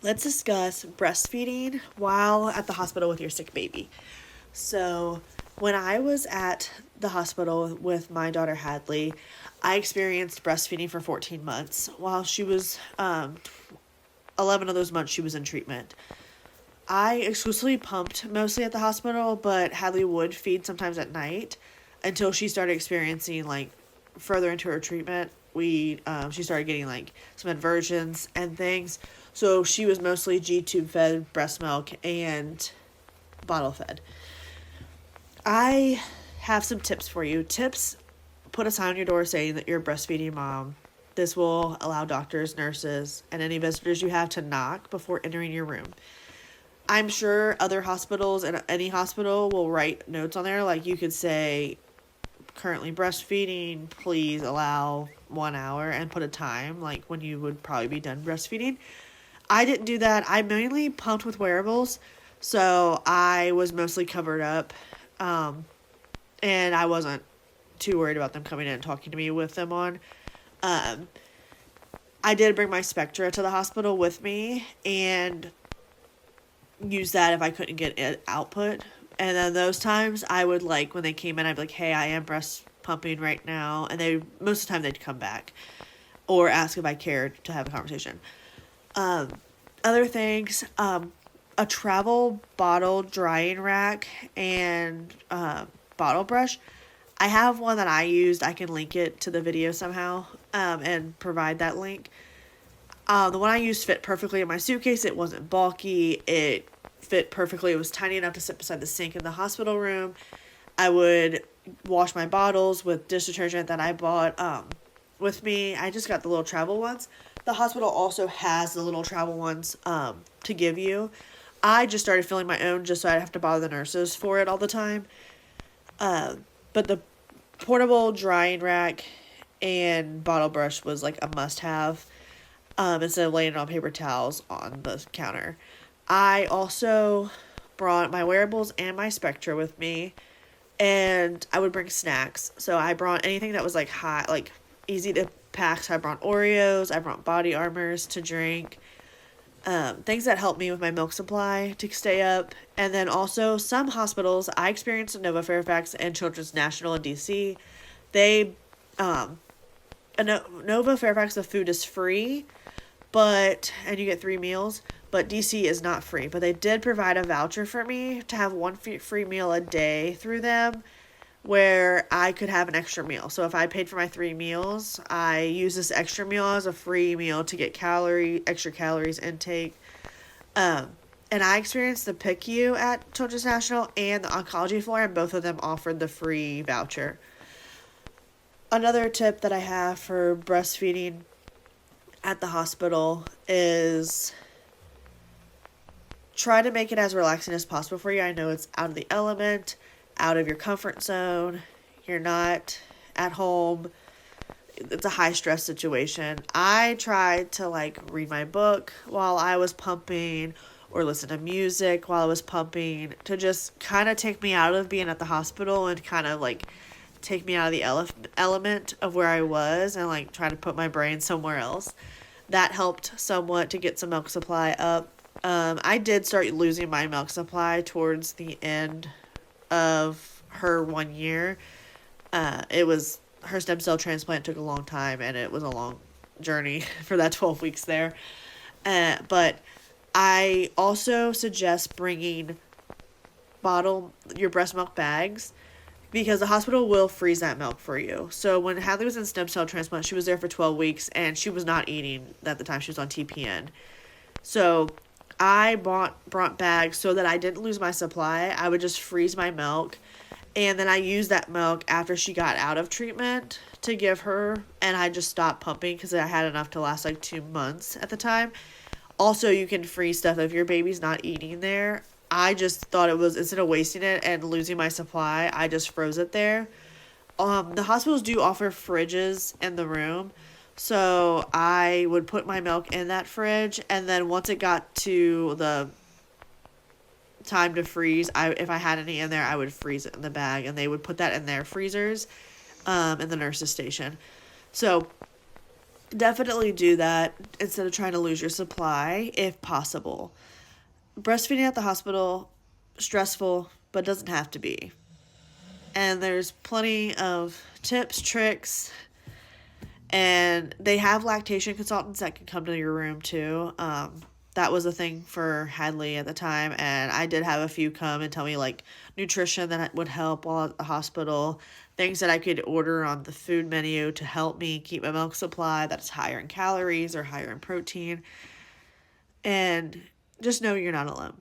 let's discuss breastfeeding while at the hospital with your sick baby. So, when I was at the hospital with my daughter Hadley, I experienced breastfeeding for 14 months. While she was 11 of those months, she was in treatment. I exclusively pumped mostly at the hospital, but Hadley would feed sometimes at night until she started experiencing like further into her treatment. She started getting like some inversions and things, so she was mostly G tube fed, breast milk, and bottle fed. I have some tips for you. Tips: put a sign on your door saying that you're a breastfeeding mom. This will allow doctors, nurses, and any visitors you have to knock before entering your room. I'm sure other hospitals and any hospital will write notes on there. Like you could say, currently breastfeeding, please allow 1 hour and put a time, like when you would probably be done breastfeeding. I didn't do that. I mainly pumped with wearables, so I was mostly covered up. Um, and I wasn't too worried about them coming in and talking to me with them on. Um, I did bring my Spectra to the hospital with me and use that if I couldn't get it output. And then those times I would like when they came in, I'd be like, "Hey, I am breast pumping right now," and they most of the time they'd come back or ask if I cared to have a conversation. Um, Other things, a travel bottle drying rack and bottle brush. I have one that I used. I can link it to the video somehow and provide that link. The one I used fit perfectly in my suitcase. It wasn't bulky. It fit perfectly. It was tiny enough to sit beside the sink in the hospital room. I would wash my bottles with dish detergent that I bought with me. I just got the little travel ones. The hospital also has the little travel ones to give you. I just started filling my own just so I would have to bother the nurses for it all the time. But the portable drying rack and bottle brush was like a must have instead of laying it on paper towels on the counter. I also brought my wearables and my Spectra with me, and I would bring snacks. So I brought anything that was like hot, like easy to pack. So I brought Oreos, I brought body armors to drink, things that help me with my milk supply to stay up. And then also some hospitals, I experienced in Nova Fairfax and Children's National in DC, they, Nova Fairfax, the food is free, and you get 3 meals, but DC is not free. But they did provide a voucher for me to have one free meal a day through them where I could have an extra meal. So if I paid for my 3 meals, I use this extra meal as a free meal to get extra calories intake. Um, and I experienced the PICU at Children's National and the oncology floor, and both of them offered the free voucher. Another tip that I have for breastfeeding at the hospital is try to make it as relaxing as possible for you. I know it's out of the element, out of your comfort zone. You're not at home. It's a high stress situation. I tried to like read my book while I was pumping or listen to music while I was pumping to just kind of take me out of being at the hospital and kind of like take me out of the element of where I was and like try to put my brain somewhere else. That helped somewhat to get some milk supply up. I did start losing my milk supply towards the end of her 1 year. It was her stem cell transplant took a long time, and it was a long journey for that 12 weeks there. But I also suggest bringing your breast milk bags because the hospital will freeze that milk for you. So when Hadley was in stem cell transplant, she was there for 12 weeks and she was not eating at the time she was on TPN. So I brought bags so that I didn't lose my supply. I would just freeze my milk, and then I used that milk after she got out of treatment to give her, and I just stopped pumping because I had enough to last like 2 months at the time. Also, you can freeze stuff if your baby's not eating there. I just thought it was, instead of wasting it and losing my supply, I just froze it there. The hospitals do offer fridges in the room. So I would put my milk in that fridge, and then once it got to the time to freeze, if I had any in there, I would freeze it in the bag, and they would put that in their freezers in the nurse's station. So definitely do that instead of trying to lose your supply if possible. Breastfeeding at the hospital, stressful, but doesn't have to be. And there's plenty of tips, tricks, and they have lactation consultants that can come to your room too. That was a thing for Hadley at the time, and I did have a few come and tell me like nutrition that would help while at the hospital, things that I could order on the food menu to help me keep my milk supply that's higher in calories or higher in protein. And just know you're not alone.